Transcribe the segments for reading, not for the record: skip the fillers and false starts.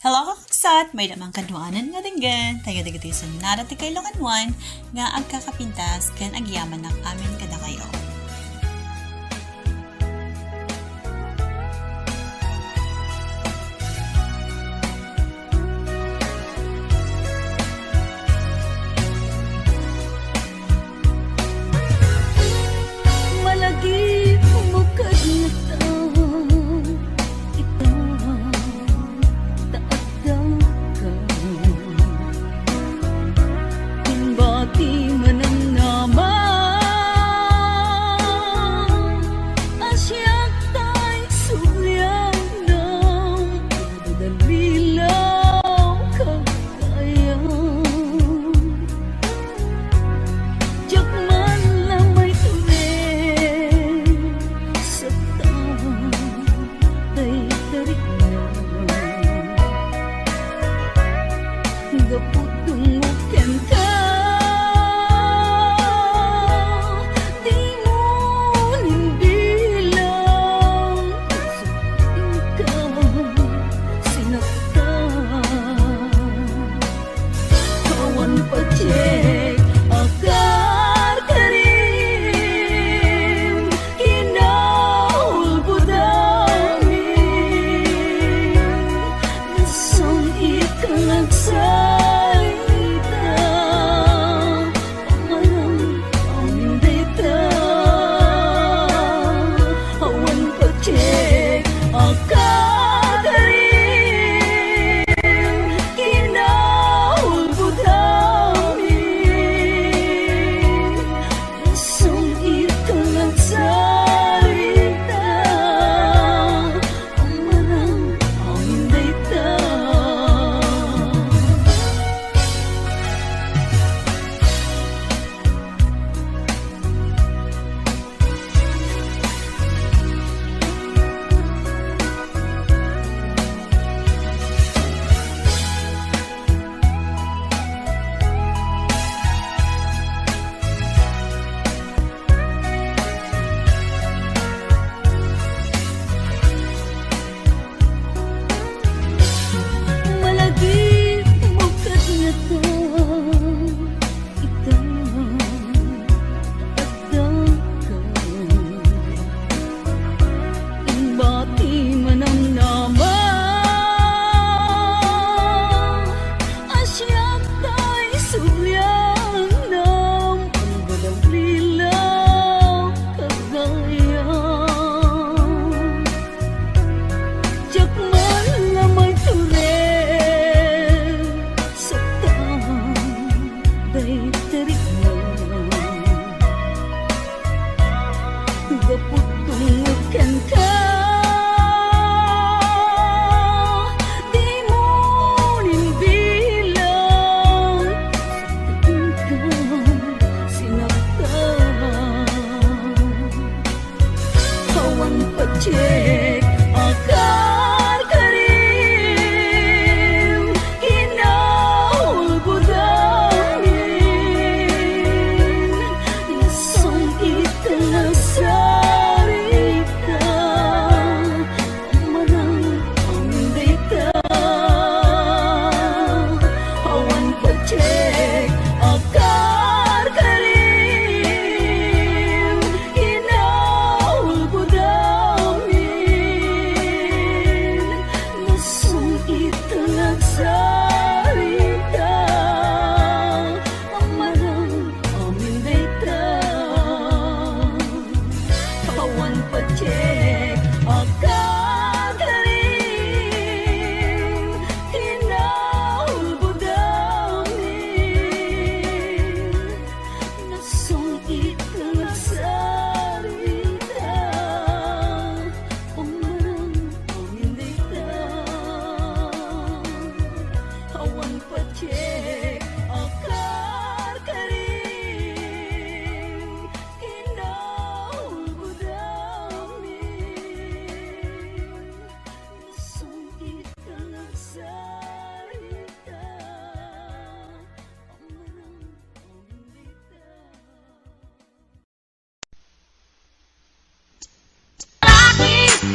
Hello kakasat, may damang kadwanan nga dinggan, taga-dagati sa narati kay Lokanwan, nga agkakapintas kan agyaman ng amin kada kayo.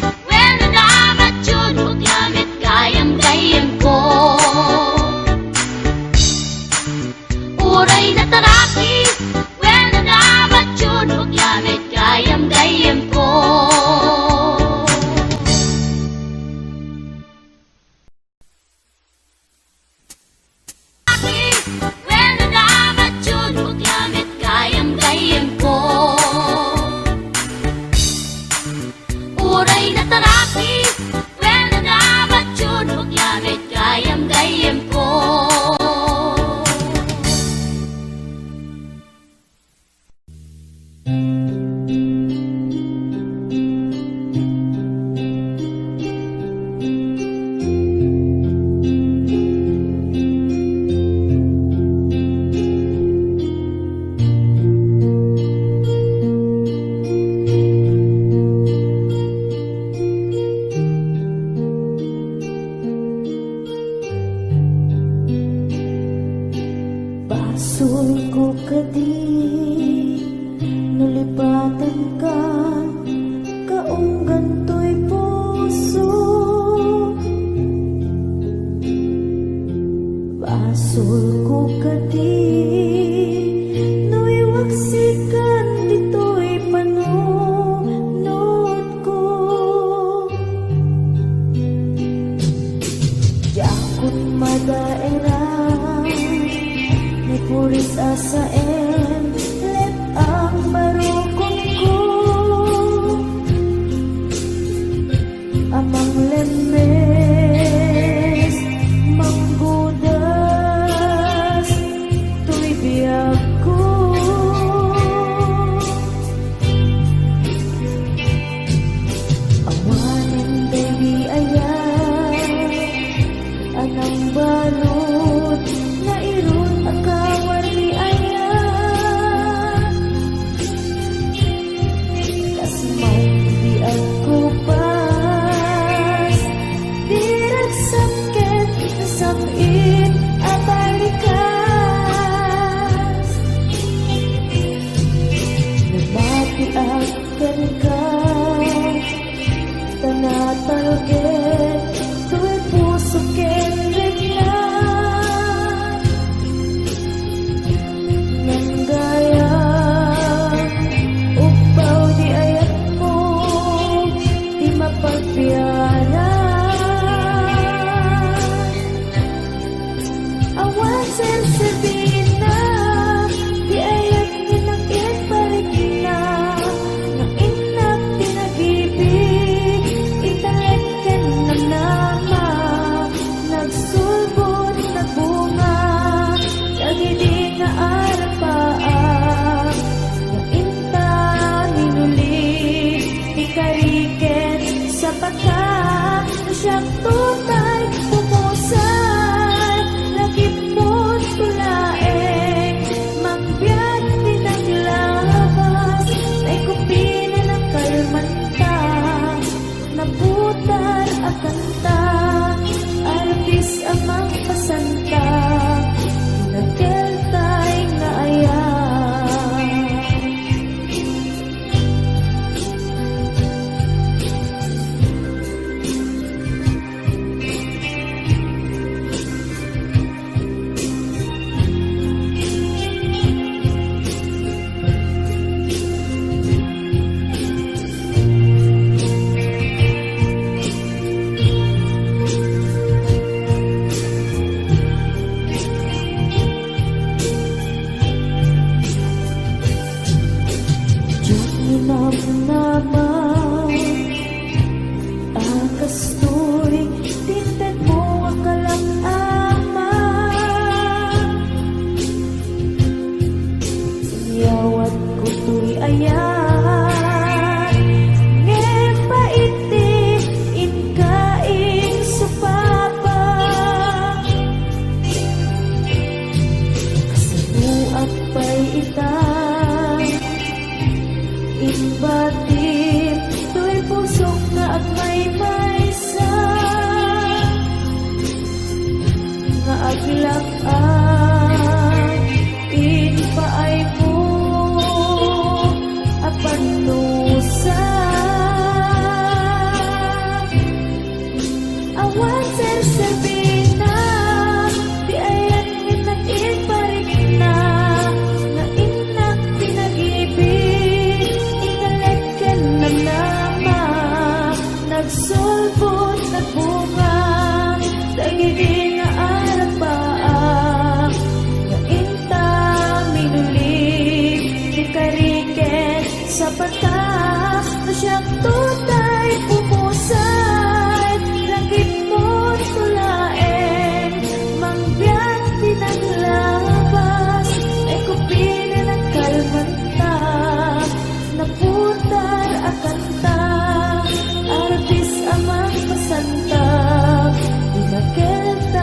When the diamond jewel gamit kayang kayan ko. Basul ko kadi nulipatan ka kaunggan to'y puso. Basul ko kadi nuiwaksikan dito'y panunod ko. Yakot madaerang ni puris asaem let ang barukong ko. Amang lemes manggudas tuy biyag ko. Awanan baby ayan anang balot na irun akawar ni ayan. Kasmay di ako pas diragsakit na sakit abalikas. Nabati akan ka tanatalgit tu'y puso kenrit na nang gaya upaw di ayat mo di mapagbiyaran. Awan sasabihin na di ayat ninakit balik na na inak pinag-ibig italit ka na nama nagsulbot na bunga dagidi nga arapaan na inta minuli ikariket sa pagka na siyang tutay pumusay lakip mo't tulaeng magbiyak pinaglabas ay kupina ng kalmanta naputar at kanta artis amang pasanta nagkeltay nga ayan. Naman akastoy tinted mo akalang ama siyawat ko to'y ayan ngepaiti inkaing supapa kasimuak pa'y itang inbatid to'y pusok na at may maysa nga aglak-an inpaay mo apanusa. Awan serserbi na di ayan minakit parik na na inak pinag-ibig ikalekkan ng nama nagsulbot na bunga dagidi nga arapaan nga inta minulig di kariket sa patak na siyang tutay pumusay langit mo't tulaeng mangbiyak pinaglabas ay kupina ng kalmanta naputar at kanta artis amang pasanta di magkelta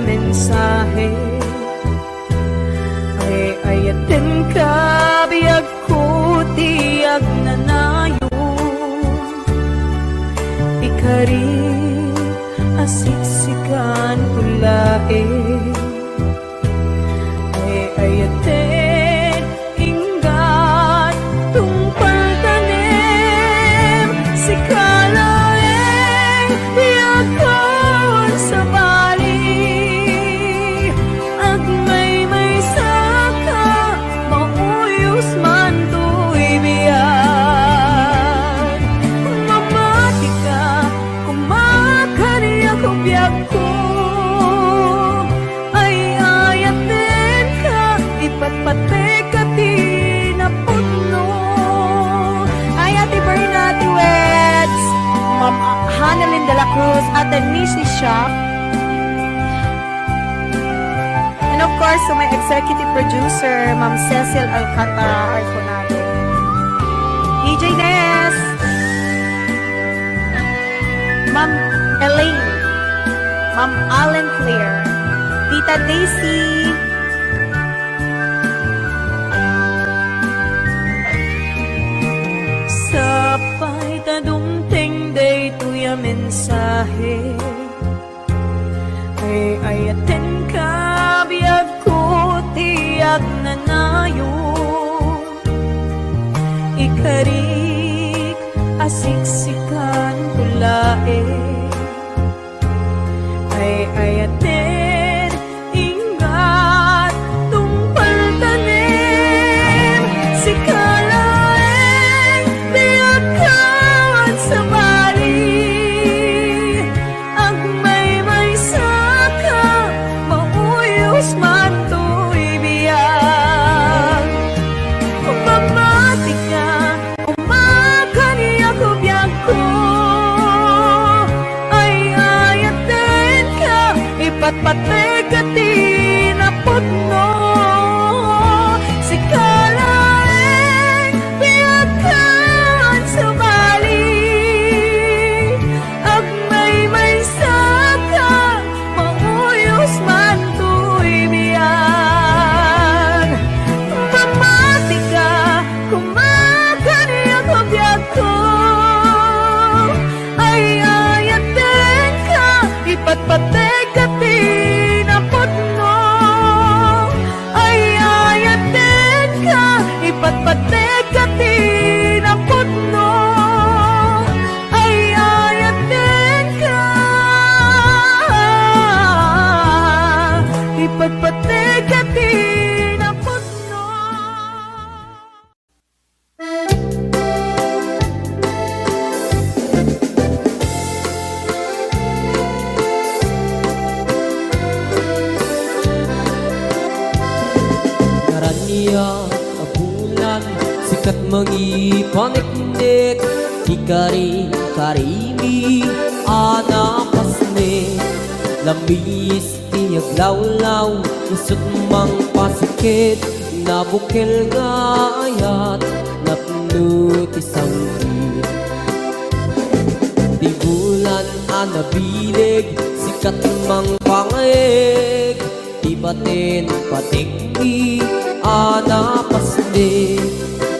mensahe ay ayaten ka biyag ko tiyag nanayo ikari asiksikan tulae ay ayaten ingat tungpal tanim si kalaeng biyagkawan sa bali ag may saka mauyos man to'y biyan mamati ka kumakariya ko biyag ko ay ayatin ka ipatpate ka tinapuno ay Ate Bernati Weds Ma'am Hanalyn de la Cruz at the Missy Shop and of course to my executive producer Ma'am Cecil Alcata Arconado DJ Ness Ma'am Elaine Ma'am Allen Clear Tita Daisy Sapay tadumting day tuya mensahe ay ayaten ka biyag ko tiyag nanayo ikarik asiksikan tulae ay ayaten ingat tungpal tanim si kalaeng biyagkawan sa bali ag may saka mauyos man to'y biyag mamati ka kumakaniya ko biyag ko ay ayaten ka ipatpate ka tinaputno si kalaeng biyagkawan sa bali ag may saka mauyos man to'y biyag mamati ka kumakaniya ko biyag ko ay ayaten ka ipatpate ka tinaputno ay ayaten ka ipatpate ka tinaputno ay ayaten ka ipatpate ka tinaputno. Naraniya abulan sikat mangipaniknik ikari karimi anapasne lambis tiyag lawlaw isut mang pasikit nabukil nga ayat napnut isang di bulan anabilig sikat mang pangig ibatin patinggi anapasne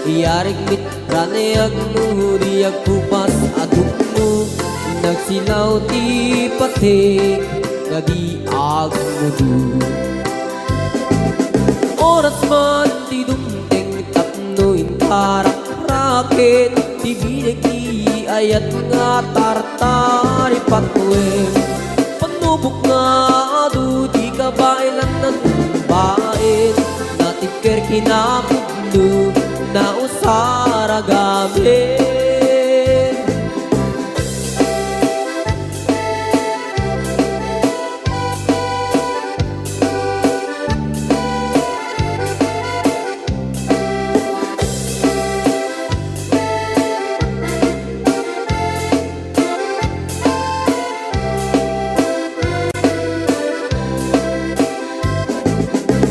iyarig mit ranayag nuhuriyag kupas adukmo nagsilaw ti pating gadi agmudu oras man ti dumting tapnoin karak-rakit ti binig ti ayat nga tartari patwin panubok nga adu di kabailan ng bain natikir kinapudlo na usara gamin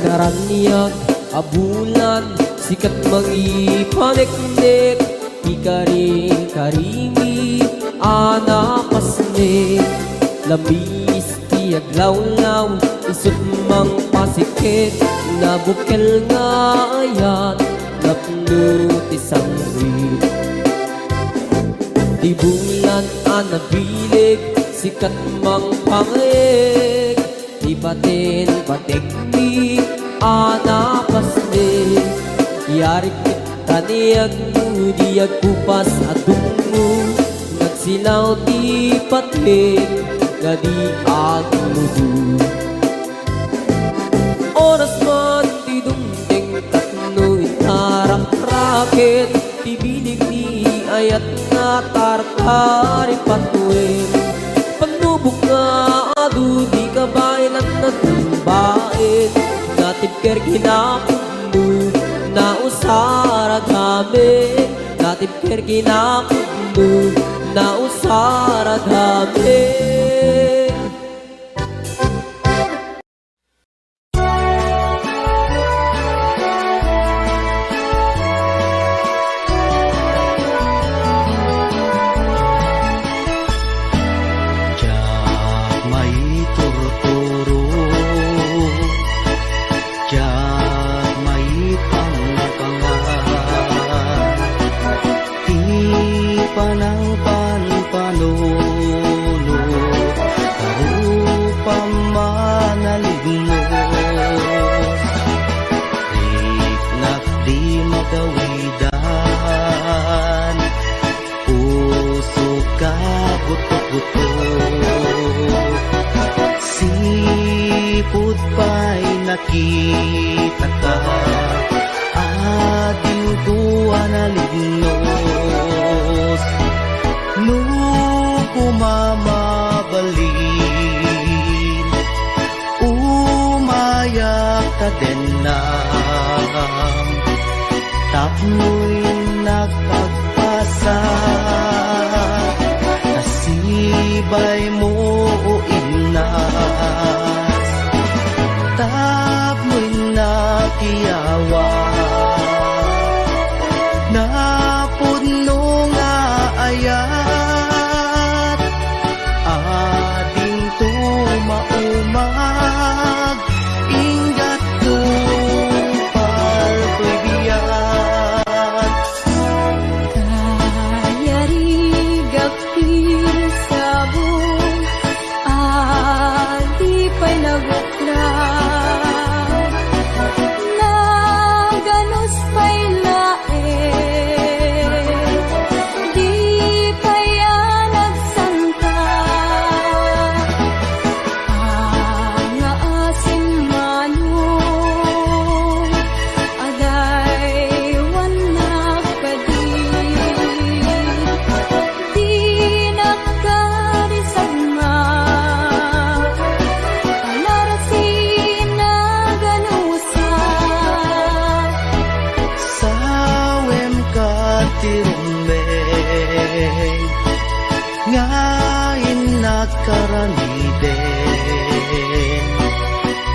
naraniyak abulan sikat mangipaniknik ikari karimi anapasnik labis tiyag lawlaw isut mang pasikit na bukel nga ayat napno ti sangwit. Di bulan anabilig sikat mang pangeg, di batin patek di anapasne. Yarik kita niyag mo diyag kupas adung mo, nagsilaw di patek nga di agmudu. Oras man ti dumding tatno intarang rakit, ti bilig ni ayat nga tarkari patuin. Panubok nga adu di kabayan at natumbain, natibker kinakumu na usara gamin, natibker kinakumu na usara gamin. Sipud pa'y nakita ka, ating kuha na lignos. Nung kumamabalin, umayak ka din na, tapno'y nagpagpasa. Nasibay mo o inas, tapno'y nakiyawa. Napuno nga ayat, ading tumaumag, ingat tupal ko'y biyat. Kaya rigak pisabong, adi pa'y naguklag, naganos pa'y lae, di pa'y nagsanta. Ang asim manong, aday wanak kadi, di nakarisagma. Alarasin na ganusa, Sawem ka tirumeng, ngayon nakaramiden,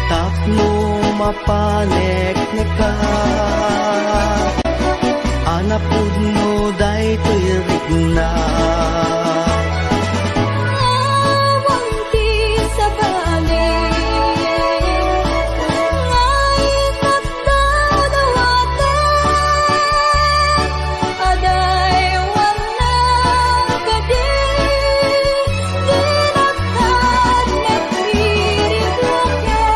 tapno mapanek ka. Anapud mo day to'y rigna, awang ti sa balik, ngayon nagdawdawatan, aday wanak kadi, di nakad nagrirituken.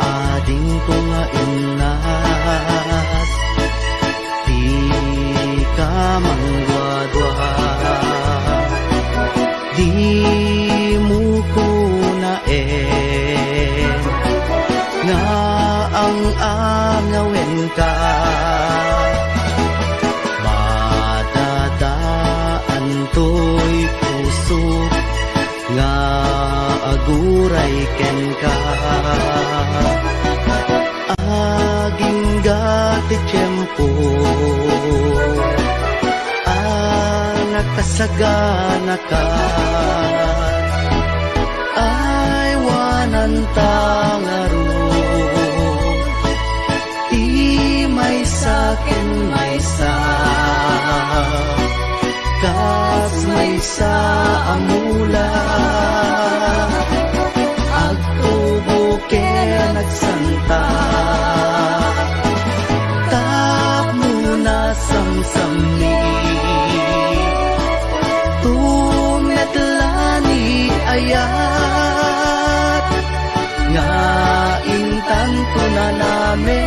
ading ko nga inas, di ka mangwadwa, di mo ko naen, nga ang angawin ka. Madadaan to'y puso, nga aguray ken ka. Aging gati tiyempo, nakasagana ka, ay wanan tangaro, di may sakin may sa, kat Kas may sa amula agtubo kaya nagsanta tapno samsami tumetlani ayat nga intan tunaname